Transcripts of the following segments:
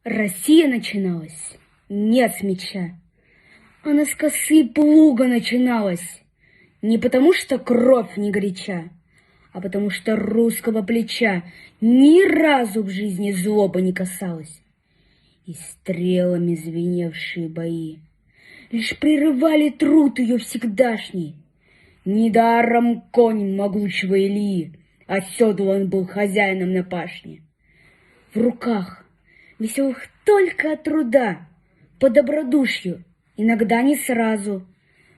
Россия начиналась не с меча, она с косы плуга начиналась. Не потому что кровь не горяча, а потому что русского плеча ни разу в жизни злоба не касалась. И стрелами звеневшие бои лишь прерывали труд ее всегдашний. Недаром конь могучего Ильи оседлан был хозяином на пашне. В руках, веселых только от труда, по добродушью, иногда не сразу,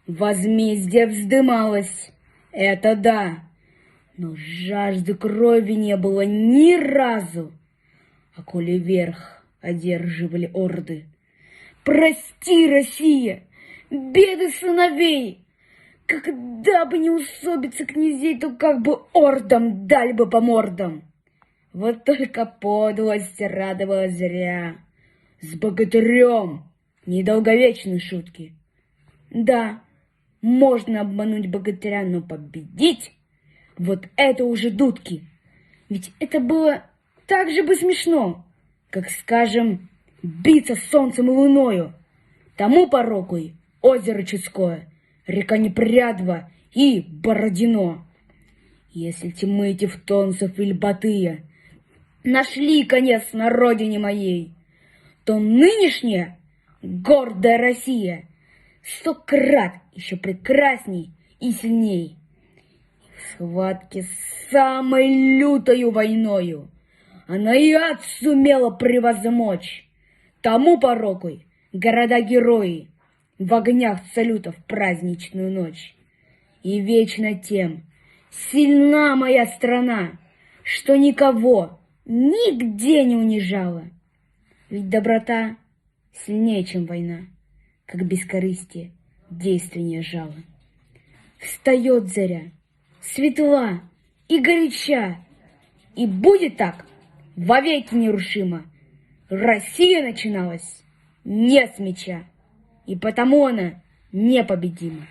возмездие вздымалось, это да, но жажды крови не было ни разу. А коли верх одерживали орды, прости, Россия, беды сыновей, когда бы не усобица князей, то как бы ордам дали бы по мордам. Вот только подлость радовала зря. С богатырем недолговечны шутки. Да, можно обмануть богатыря, но победить — вот это уже дудки. Ведь это было так же бы смешно, как, скажем, биться с солнцем и луною. Тому порокой озеро Чудское, река Непрядва и Бородино. Если тьмы тевтонцев или Батыя нашли конец на родине моей, то нынешняя гордая Россия 100 крат еще прекрасней и сильней. В схватке с самой лютою войною она и ад сумела превозмочь. Тому порокой города-герои в огнях салютов праздничную ночь. И вечно тем сильна моя страна, что никого нигде не унижала. Ведь доброта сильнее, чем война, как бескорыстие действеннее жало. Встает заря, светла и горяча, и будет так вовеки нерушимо. Россия начиналась не с меча, и потому она непобедима.